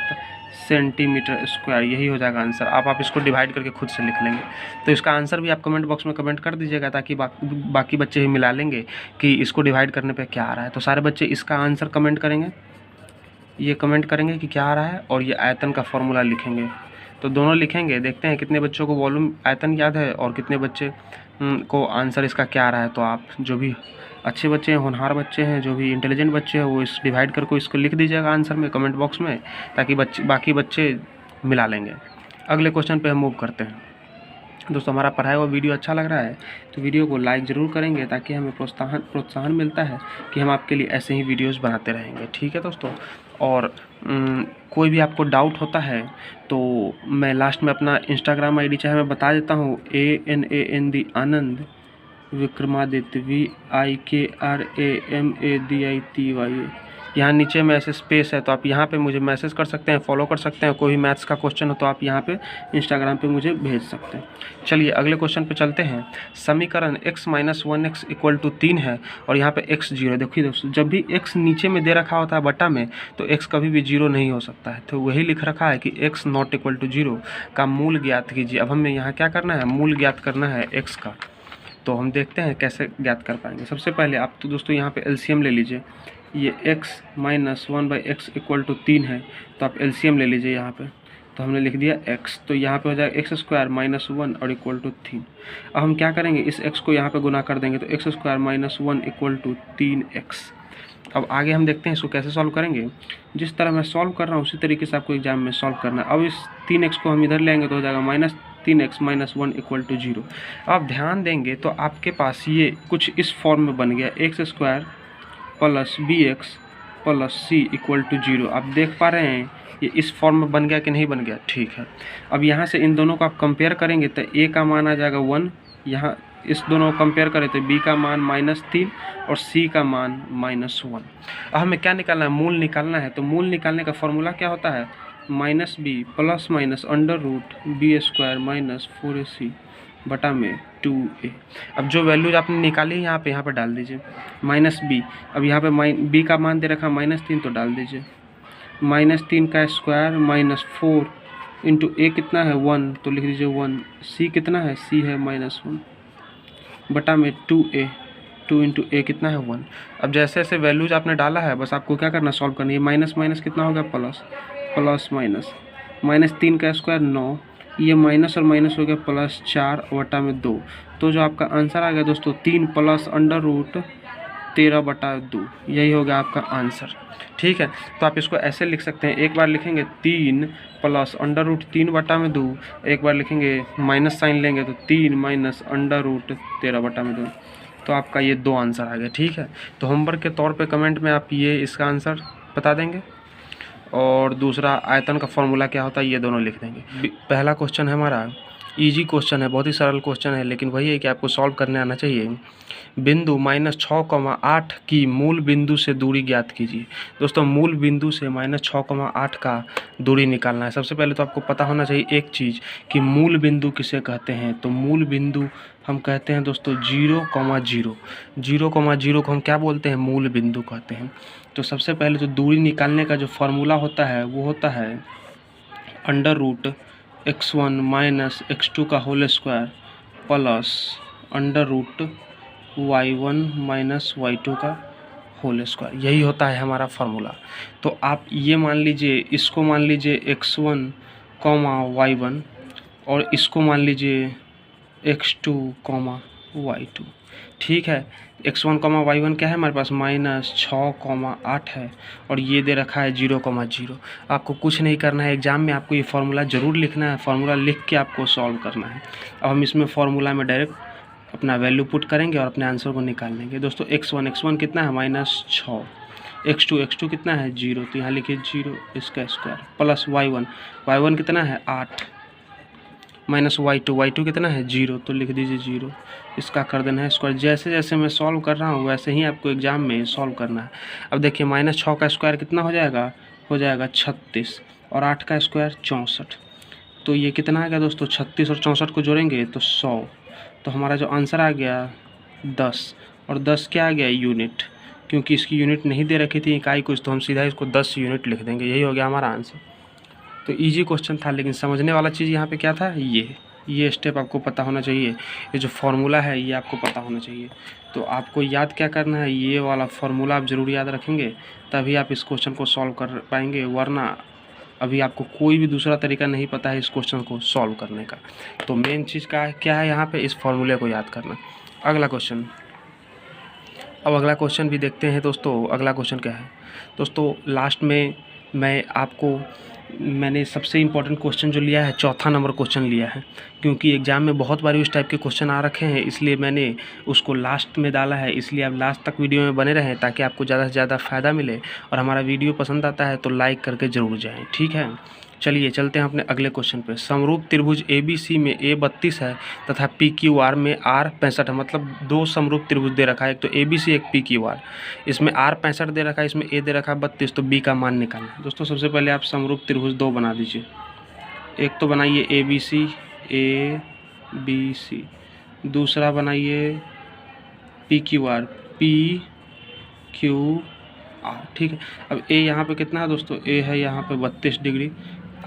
सेंटीमीटर स्क्वायर, यही हो जाएगा आंसर। आप इसको डिवाइड करके खुद से लिख लेंगे। तो इसका आंसर भी आप कमेंट बॉक्स में कमेंट कर दीजिएगा, ताकि बाकी बच्चे ही मिला लेंगे कि इसको डिवाइड करने पे क्या आ रहा है। तो सारे बच्चे इसका आंसर कमेंट करेंगे, ये कमेंट करेंगे कि क्या आ रहा है, और ये आयतन का फॉर्मूला लिखेंगे। तो दोनों लिखेंगे, देखते हैं कितने बच्चों को वॉल्यूम आयतन याद है और कितने बच्चे को आंसर इसका क्या आ रहा है। तो आप जो भी अच्छे बच्चे हैं, होनहार बच्चे हैं, जो भी इंटेलिजेंट बच्चे हैं, वो इस डिवाइड करके इसको लिख दीजिएगा आंसर में कमेंट बॉक्स में, ताकि बाकी बच्चे मिला लेंगे। अगले क्वेश्चन पे हम मूव करते हैं। दोस्तों हमारा पढ़ाया हुआ वीडियो अच्छा लग रहा है तो वीडियो को लाइक ज़रूर करेंगे, ताकि हमें प्रोत्साहन मिलता है कि हम आपके लिए ऐसे ही वीडियोस बनाते रहेंगे, ठीक है दोस्तों। और कोई भी आपको डाउट होता है तो मैं लास्ट में अपना इंस्टाग्राम आईडी चाहे मैं बता देता हूँ, ANAND आनंद विक्रमादित्य VIKRAMADITY। यहाँ नीचे में ऐसे स्पेस है, तो आप यहाँ पे मुझे मैसेज कर सकते हैं, फॉलो कर सकते हैं। कोई भी मैथ्स का क्वेश्चन हो तो आप यहाँ पे इंस्टाग्राम पे मुझे भेज सकते हैं। चलिए अगले क्वेश्चन पे चलते हैं। समीकरण x - 1x = 3 है और यहाँ पे x 0 है। देखिए दोस्तों, जब भी x नीचे में दे रखा होता है बटा में, तो x कभी भी 0 नहीं हो सकता है। तो वही लिख रखा है कि x ≠ = 0 का मूल ज्ञात कीजिए। अब हमें यहाँ क्या करना है, मूल ज्ञात करना है x का। तो हम देखते हैं कैसे ज्ञात कर पाएंगे। सबसे पहले आप तो दोस्तों यहाँ पे एलसीएम ले लीजिए। ये x - 1/x = 3 है, तो आप एलसीएम ले लीजिए यहाँ पे। तो हमने लिख दिया x, तो यहाँ पे हो जाएगा x² - 1 और इक्वल टू 3। अब हम क्या करेंगे, इस x को यहाँ पे गुना कर देंगे, तो x² - 1 इक्वल टू 3x। अब आगे हम देखते हैं इसको कैसे सॉल्व करेंगे। जिस तरह मैं सॉल्व कर रहा हूँ उसी तरीके से आपको एग्जाम में सॉल्व करना है। अब इस 3x को हम इधर ले आएंगे तो हो जाएगा -3x - 1 इक्वल टू 0। आप ध्यान देंगे तो आपके पास ये कुछ इस फॉर्म में बन गया, x² + bx plus C equal to 0। आप देख पा रहे हैं ये इस फॉर्म में बन गया कि नहीं बन गया? ठीक है। अब यहाँ से इन दोनों को आप कंपेयर करेंगे तो ए का मान आ जाएगा 1, यहाँ इस दोनों को कंपेयर करें तो बी का मान -3 और सी का मान -1। अब हमें क्या निकालना है? मूल निकालना है। तो मूल निकालने का फॉर्मूला क्या होता है? -b plus minus √b² - 4ac बटा में 2a। अब जो वैल्यूज आपने निकाली यहाँ पे डाल दीजिए। -b, अब यहाँ पे b का मान दे रखा -3 तो डाल दीजिए। -3 का स्क्वायर -4 इंटू a कितना है 1 तो लिख दीजिए 1। c कितना है? c है -1 बटा में 2a। 2 इंटू a कितना है 1। अब जैसे जैसे वैल्यूज आपने डाला है बस आपको क्या करना? सॉल्व करनी है। माइनस माइनस कितना हो गया? प्लस, प्लस माइनस -3 का स्क्वायर 9, ये माइनस और माइनस हो गया +4 बटा में 2। तो जो आपका आंसर आ गया दोस्तों 3 प्लस √13 बटा 2, यही हो गया आपका आंसर। ठीक है, तो आप इसको ऐसे लिख सकते हैं। एक बार लिखेंगे 3 प्लस √3 बटा में 2, एक बार लिखेंगे माइनस साइन लेंगे तो 3 माइनस √13 बटा में 2। तो आपका ये 2 आंसर आ गया। ठीक है, तो होमवर्क के तौर पे कमेंट में आप ये इसका आंसर बता देंगे और दूसरा आयतन का फॉर्मूला क्या होता है ये दोनों लिख देंगे। पहला क्वेश्चन है हमारा इजी क्वेश्चन है, बहुत ही सरल क्वेश्चन है, लेकिन वही है कि आपको सॉल्व करने आना चाहिए। बिंदु -6,8 की मूल बिंदु से दूरी ज्ञात कीजिए। दोस्तों मूल बिंदु से -6,8 का दूरी निकालना है। सबसे पहले तो आपको पता होना चाहिए एक चीज़ कि मूल बिंदु किसे कहते हैं। तो मूल बिंदु हम कहते हैं दोस्तों 0,0। 0,0 को हम क्या बोलते हैं? मूल बिंदु कहते हैं। तो सबसे पहले तो दूरी निकालने का जो फॉर्मूला होता है वो होता है √x1 - x2 का whole square plus √y1 - y2 का होल स्क्वायर, यही होता है हमारा फार्मूला। तो आप ये मान लीजिए, इसको मान लीजिए x1, y1 और इसको मान लीजिए x2, y2। ठीक है, x1, y1 क्या है हमारे पास? -6,8 है और ये दे रखा है 0,0। आपको कुछ नहीं करना है, एग्जाम में आपको ये फार्मूला ज़रूर लिखना है, फार्मूला लिख के आपको सॉल्व करना है। अब हम इसमें फार्मूला में डायरेक्ट अपना वैल्यू पुट करेंगे और अपने आंसर को निकाल लेंगे। दोस्तों x1 कितना है? -6। x2 कितना है? 0, तो यहाँ लिखिए 0 इसका स्क्वायर प्लस y1 कितना है? 8 माइनस y2 कितना है? 0, तो लिख दीजिए 0, इसका कर देना है स्क्वायर। जैसे जैसे मैं सॉल्व कर रहा हूँ वैसे ही आपको एग्जाम में सॉल्व करना है। अब देखिए -6 का स्क्वायर कितना हो जाएगा? हो जाएगा 36 और 8 का स्क्वायर 64। तो ये कितना आ गया दोस्तों? 36 और 64 को जोड़ेंगे तो 100। तो हमारा जो आंसर आ गया 10, और 10 क्या आ गया? यूनिट, क्योंकि इसकी यूनिट नहीं दे रखी थी इकाई कुछ, तो हम सीधा इसको 10 यूनिट लिख देंगे। यही हो गया हमारा आंसर। तो इजी क्वेश्चन था, लेकिन समझने वाला चीज़ यहाँ पे क्या था? ये स्टेप आपको पता होना चाहिए, ये जो फार्मूला है ये आपको पता होना चाहिए। तो आपको याद क्या करना है? ये वाला फार्मूला आप ज़रूर याद रखेंगे, तभी आप इस क्वेश्चन को सॉल्व कर पाएंगे, वरना अभी आपको कोई भी दूसरा तरीका नहीं पता है इस क्वेश्चन को सॉल्व करने का। तो मेन चीज़ क्या है यहाँ पे? इस फार्मूले को याद करना। अगला क्वेश्चन, अब अगला क्वेश्चन भी देखते हैं दोस्तों। अगला क्वेश्चन क्या है दोस्तों? लास्ट में मैंने सबसे इम्पोर्टेंट क्वेश्चन जो लिया है, चौथा नंबर क्वेश्चन लिया है, क्योंकि एग्जाम में बहुत बार उस टाइप के क्वेश्चन आ रखे हैं, इसलिए मैंने उसको लास्ट में डाला है। इसलिए आप लास्ट तक वीडियो में बने रहें ताकि आपको ज़्यादा से ज़्यादा फ़ायदा मिले। और हमारा वीडियो पसंद आता है तो लाइक करके ज़रूर जाएँ। ठीक है, चलिए चलते हैं अपने अगले क्वेश्चन पे। समरूप त्रिभुज ABC में A 32 है तथा PQR में R 65 है। मतलब 2 समरूप त्रिभुज दे रखा है, एक तो ABC एक PQR। इसमें R 65 दे रखा है, इसमें A दे रखा है 32, तो B का मान निकालना है। दोस्तों सबसे पहले आप समरूप त्रिभुज 2 बना दीजिए। एक तो बनाइए ABC, दूसरा बनाइए PQR। ठीक है, अब A यहाँ पे कितना है दोस्तों? A है यहाँ पे 32 डिग्री,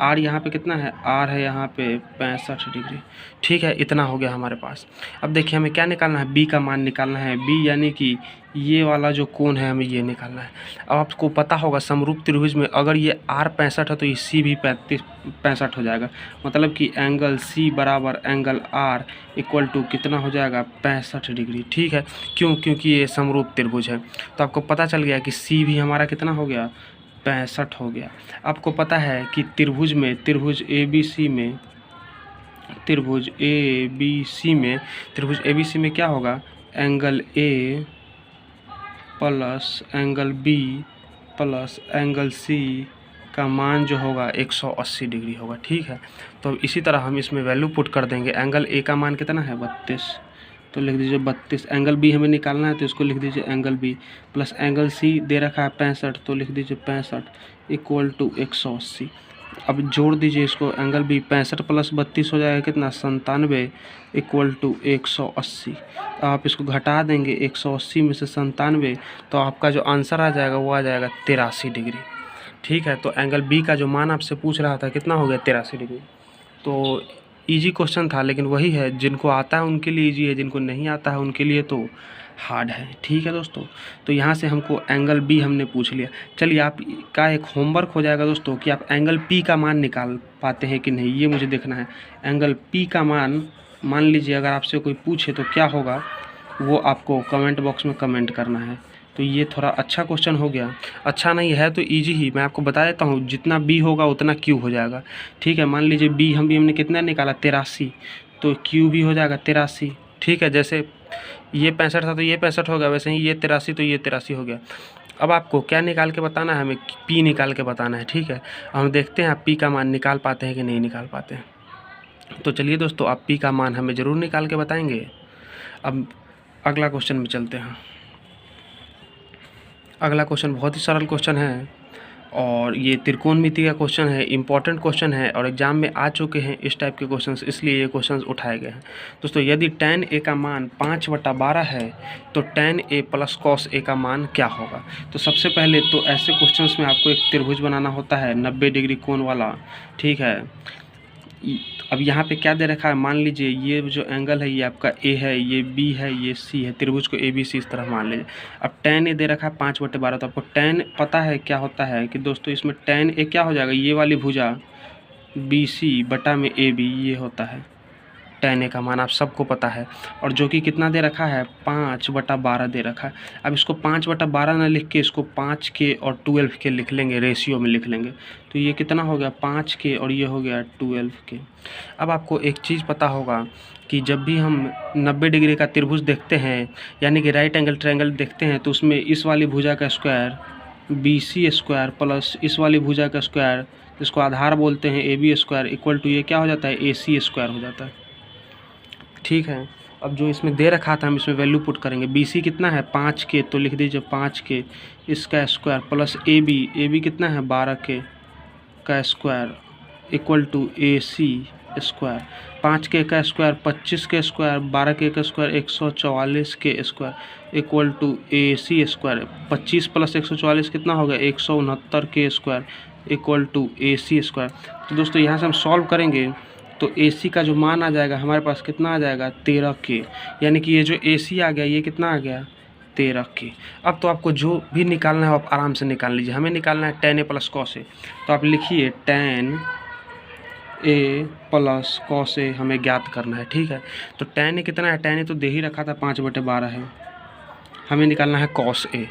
R यहाँ पे कितना है? R है यहाँ पे 65 डिग्री। ठीक है, इतना हो गया हमारे पास। अब देखिए हमें क्या निकालना है? B का मान निकालना है। B यानी कि ये वाला जो कोण है हमें ये निकालना है। अब आपको पता होगा समरूप त्रिभुज में अगर ये R 65 है तो ये C भी 65 हो जाएगा। मतलब कि एंगल C बराबर एंगल R इक्वल टू कितना हो जाएगा? 65 डिग्री। ठीक है, क्योंकि ये समरूप त्रिभुज है। तो आपको पता चल गया कि C भी हमारा कितना हो गया? 65 हो गया। आपको पता है कि त्रिभुज ABC में क्या होगा? Angle A plus angle B plus angle C का मान जो होगा 180 डिग्री होगा। ठीक है, तो अब इसी तरह हम इसमें वैल्यू पुट कर देंगे। एंगल ए का मान कितना है 32, तो लिख दीजिए 32। एंगल बी हमें निकालना है तो इसको लिख दीजिए angle B, plus angle C दे रखा है 65, तो लिख दीजिए 65 इक्वल टू 180। अब जोड़ दीजिए इसको, एंगल बी 65 प्लस 32 हो जाएगा कितना 97 इक्वल टू 180। आप इसको घटा देंगे 180 में से 97, तो आपका जो आंसर आ जाएगा वो आ जाएगा 83 डिग्री। ठीक है, तो एंगल बी का जो मान आपसे पूछ रहा था कितना हो गया 83 डिग्री। तो इजी क्वेश्चन था, लेकिन वही है, जिनको आता है उनके लिए इजी है, जिनको नहीं आता है उनके लिए तो हार्ड है। ठीक है दोस्तों, तो यहाँ से हमको एंगल बी हमने पूछ लिया। चलिए आपका एक होमवर्क हो जाएगा दोस्तों कि आप एंगल पी का मान निकाल पाते हैं कि नहीं, ये मुझे देखना है। एंगल पी का मान लीजिए अगर आपसे कोई पूछे तो क्या होगा, वो आपको कमेंट बॉक्स में कमेंट करना है। तो ये थोड़ा अच्छा क्वेश्चन हो गया, अच्छा नहीं है तो इजी ही, मैं आपको बता देता हूँ, जितना बी होगा उतना क्यू हो जाएगा। ठीक है, मान लीजिए बी हमने कितना निकाला 83, तो क्यू भी हो जाएगा 83। ठीक है, जैसे ये 65 था तो ये 65 हो गया, वैसे ही ये 83 तो ये 83 हो गया। अब आपको क्या निकाल के बताना है, हमें पी निकाल के बताना है। ठीक है, हम देखते हैं आप पी का मान निकाल पाते हैं कि नहीं निकाल पाते हैं। तो चलिए दोस्तों, आप पी का मान हमें ज़रूर निकाल के बताएंगे। अब अगला क्वेश्चन में चलते हैं। अगला क्वेश्चन बहुत ही सरल क्वेश्चन है और ये त्रिकोणमिति का क्वेश्चन है, इंपॉर्टेंट क्वेश्चन है और एग्जाम में आ चुके हैं इस टाइप के क्वेश्चंस, इसलिए ये क्वेश्चंस उठाए गए हैं। दोस्तों, यदि tan a का मान 5/12 है तो tan a plus cos a का मान क्या होगा। तो सबसे पहले तो ऐसे क्वेश्चंस में आपको एक त्रिभुज बनाना होता है 90 डिग्री कोण वाला। ठीक है, अब यहाँ पे क्या दे रखा है, मान लीजिए ये जो एंगल है ये आपका ए है, ये बी है, ये सी है, त्रिभुज को ए बी सी इस तरह मान लीजिए। अब tan ए दे रखा है 5/12, तो आपको tan पता है क्या होता है कि दोस्तों इसमें tan ए क्या हो जाएगा, ये वाली भुजा बी सी बटा में ए बी, ये होता है tan ए का मान, आप सबको पता है। और जो कि कितना दे रखा है 5/12 दे रखा है। अब इसको 5/12 ना लिख के इसको 5 के और 12 के लिख लेंगे, रेशियो में लिख लेंगे, तो ये कितना हो गया 5 के और ये हो गया 12 के। अब आपको एक चीज़ पता होगा कि जब भी हम 90 डिग्री का त्रिभुज देखते हैं यानी कि राइट एंगल ट्रायंगल देखते हैं, तो उसमें इस वाली भुजा का स्क्वायर BC स्क्वायर प्लस इस वाली भुजा का स्क्वायर, जिसको आधार बोलते हैं AB स्क्वायर, इक्वल टू ये क्या हो जाता है AC स्क्वायर हो जाता है। ठीक है, अब जो इसमें दे रखा था हम इसमें वैल्यू पुट करेंगे। BC कितना है 5 के, तो लिख दीजिए 5 के इसका स्क्वायर प्लस AB कितना है 12 के का square equal to AC square. 5 के का स्क्वायर 25 के स्क्वायर, 12 के का स्क्वायर 144 के square equal to AC square. 25 plus 144 कितना हो गया 169 के square equal to AC square. तो दोस्तों यहाँ से हम सॉल्व करेंगे तो AC का जो मान आ जाएगा हमारे पास कितना आ जाएगा 13 के, यानी कि ये जो AC आ गया ये कितना आ गया 13 के। अब तो आपको जो भी निकालना है आप आराम से निकाल लीजिए। हमें निकालना है tan a plus cos a, तो आप लिखिए tan a plus cos a हमें ज्ञात करना है। ठीक है, तो tan a कितना है, tan a तो दे ही रखा था 5/12 है, हमें निकालना है cos a।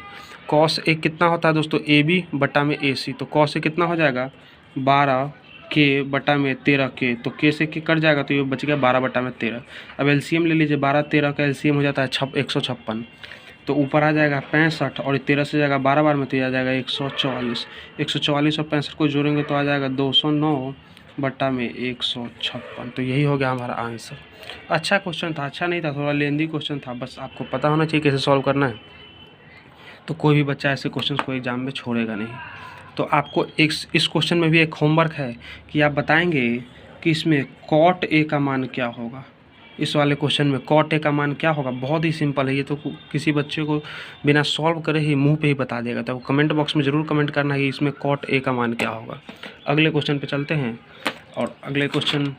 cos a कितना होता है दोस्तों AB बटा में AC, तो cos a कितना हो जाएगा 12 के बटा में 13 के, तो के से के कट जाएगा तो ये बच गया 12/13। अब एलसीएम ले लीजिए, 12-13 का एलसीएम हो जाता है 156, तो ऊपर आ जाएगा 65 और 13 से जाएगा 12 बार में तो आ जाएगा 144। 144 और 65 को जोड़ेंगे तो आ जाएगा 209 बटा में 156। तो यही हो गया हमारा आंसर। अच्छा क्वेश्चन था, अच्छा नहीं था, थोड़ा लेंदी क्वेश्चन था, बस आपको पता होना चाहिए कैसे सॉल्व करना है, तो कोई भी बच्चा ऐसे क्वेश्चन को एग्जाम में छोड़ेगा नहीं। तो आपको इस क्वेश्चन में भी एक होमवर्क है कि आप बताएंगे कि इसमें cot a का मान क्या होगा। इस वाले क्वेश्चन में cot a का मान क्या होगा, बहुत ही सिंपल है ये, तो किसी बच्चे को बिना सॉल्व करे ही मुंह पे ही बता देगा। तो कमेंट बॉक्स में ज़रूर कमेंट करना है कि इसमें cot a का मान क्या होगा। अगले क्वेश्चन पे चलते हैं और अगले क्वेश्चन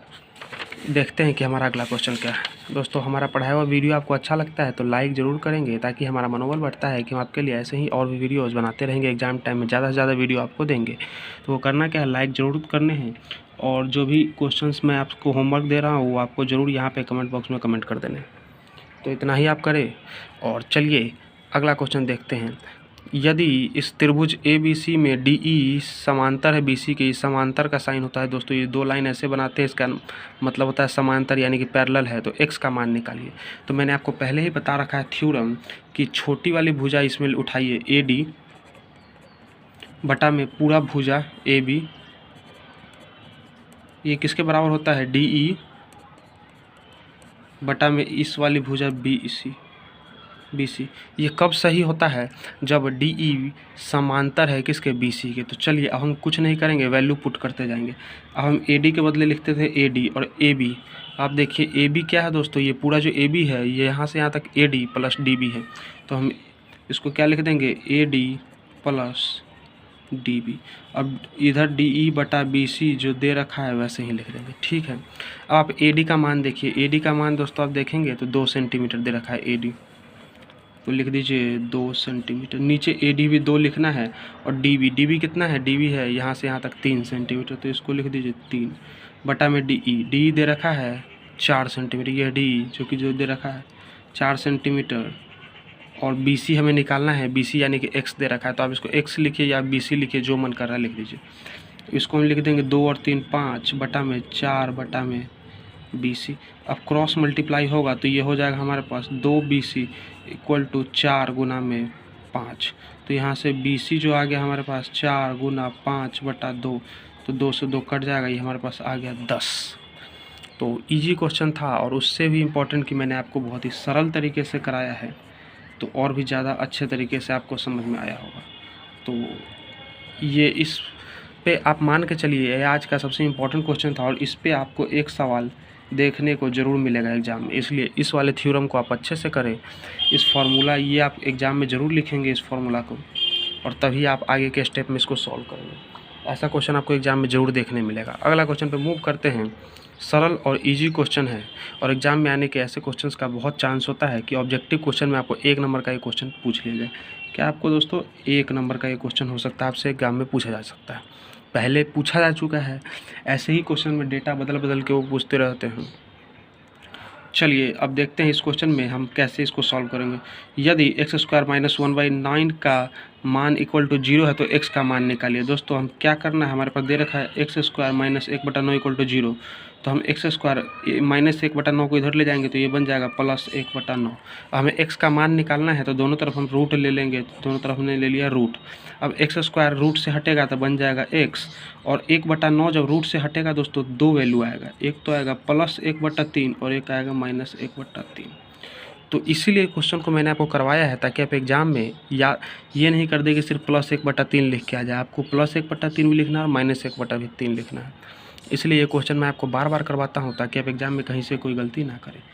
देखते हैं कि हमारा अगला क्वेश्चन क्या है। दोस्तों, हमारा पढ़ाया हुआ वीडियो आपको अच्छा लगता है तो लाइक ज़रूर करेंगे, ताकि हमारा मनोबल बढ़ता है कि हम आपके लिए ऐसे ही और भी वीडियोस बनाते रहेंगे। एग्जाम टाइम में ज़्यादा से ज़्यादा वीडियो आपको देंगे, तो वो करना क्या है, लाइक ज़रूर करने हैं और जो भी क्वेश्चंस मैं आपको होमवर्क दे रहा हूँ वो आपको ज़रूर यहाँ पे कमेंट बॉक्स में कमेंट कर देने। तो इतना ही आप करें और चलिए अगला क्वेश्चन देखते हैं। यदि इस त्रिभुज ABC में DE समांतर है BC के, समांतर का साइन होता है दोस्तों, ये दो लाइन ऐसे बनाते हैं, इसका मतलब होता है समांतर यानी कि पैरेलल है, तो x का मान निकालिए। तो मैंने आपको पहले ही बता रखा है थ्योरम कि छोटी वाली भुजा इसमें उठाइए AD बटा में पूरा भुजा ए बी, ये किसके बराबर होता है, डी ई बटा में इस वाली भुजा बी सी। ये कब सही होता है, जब डी ई समांतर है किसके, बी सी के। तो चलिए अब हम कुछ नहीं करेंगे, वैल्यू पुट करते जाएंगे। अब हम ए डी के बदले लिखते थे ए डी और ए बी। आप देखिए ए बी क्या है दोस्तों, ये पूरा जो ए बी है ये यहाँ से यहाँ तक A D plus D B है। तो हम इसको क्या लिख देंगे, A D plus D B. अब इधर डी ई बटा बी सी जो दे रखा है वैसे ही लिख देंगे, ठीक है। अब आप ए डी का मान देखिए, ए डी का मान दोस्तों आप देखेंगे तो 2 सेंटीमीटर दे रखा है ए डी, तो लिख दीजिए 2 सेंटीमीटर। नीचे ए डी भी 2 लिखना है और डी बी कितना है, डी बी है यहाँ से यहाँ तक 3 सेंटीमीटर, तो इसको लिख दीजिए 3 बटा में डी ई दे रखा है 4 सेंटीमीटर, यह डी जो कि जो दे रखा है 4 सेंटीमीटर। और बी सी हमें निकालना है, बी सी यानी कि एक्स दे रखा है, तो आप इसको एक्स लिखिए या बी सी लिखिए, जो मन कर रहा है लिख दीजिए। इसको हम लिख देंगे 2 और 3 5 बटा में 4 बटा में बी सी। अब क्रॉस मल्टीप्लाई होगा तो ये हो जाएगा हमारे पास 2 बी सी इक्वल टू 4 गुना में 5। तो यहाँ से बी सी जो आ गया हमारे पास 4 गुना 5 बटा 2, तो 2 से 2 कट जाएगा, ये हमारे पास आ गया 10। तो इजी क्वेश्चन था और उससे भी इम्पोर्टेंट कि मैंने आपको बहुत ही सरल तरीके से कराया है, तो और भी ज़्यादा अच्छे तरीके से आपको समझ में आया होगा। तो ये इस पे आप मान के चलिए आज का सबसे इम्पोर्टेंट क्वेश्चन था और इस पे आपको एक सवाल देखने को ज़रूर मिलेगा एग्ज़ाम में, इसलिए इस वाले थ्योरम को आप अच्छे से करें। इस फार्मूला ये आप एग्ज़ाम में ज़रूर लिखेंगे इस फार्मूला को, और तभी आप आगे के स्टेप में इसको सॉल्व करेंगे। ऐसा क्वेश्चन आपको एग्ज़ाम में ज़रूर देखने मिलेगा। अगला क्वेश्चन पे मूव करते हैं। सरल और इजी क्वेश्चन है और एग्ज़ाम में आने के ऐसे क्वेश्चंस का बहुत चांस होता है कि ऑब्जेक्टिव क्वेश्चन में आपको 1 नंबर का ये क्वेश्चन पूछ लिया जाए। क्या आपको दोस्तों 1 नंबर का ये क्वेश्चन हो सकता है, आपसे एग्ज़ाम में पूछा जा सकता है, पहले पूछा जा चुका है। ऐसे ही क्वेश्चन में डेटा बदल बदल के वो पूछते रहते हैं। चलिए अब देखते हैं इस क्वेश्चन में हम कैसे इसको सॉल्व करेंगे। यदि एक्स स्क्वायर माइनस 1/9 का मान इक्वल टू 0 है तो x का मान निकालिए। दोस्तों हम क्या करना है, हमारे पास दे रखा है x square minus 1/9 equal to 0, तो हम एक्स स्क्वायर माइनस 1/9 को इधर ले जाएंगे तो ये बन जाएगा प्लस 1/9। हमें x का मान निकालना है तो दोनों तरफ हम रूट ले लेंगे, तो दोनों तरफ हमने ले लिया रूट। अब एक्स स्क्वायर रूट से हटेगा तो बन जाएगा x, और 1/9 जब रूट से हटेगा दोस्तों 2 वैल्यू आएगा, एक तो आएगा प्लस 1/3 और एक आएगा माइनस 1/3। तो इसीलिए क्वेश्चन को मैंने आपको करवाया है ताकि आप एग्जाम में या ये नहीं कर दे कि सिर्फ प्लस 1/3 लिख के आ जाए, आपको प्लस 1/3 भी लिखना है और माइनस 1/3 लिखना है। इसलिए ये क्वेश्चन मैं आपको बार बार करवाता हूँ ताकि आप एग्जाम में कहीं से कोई गलती ना करें।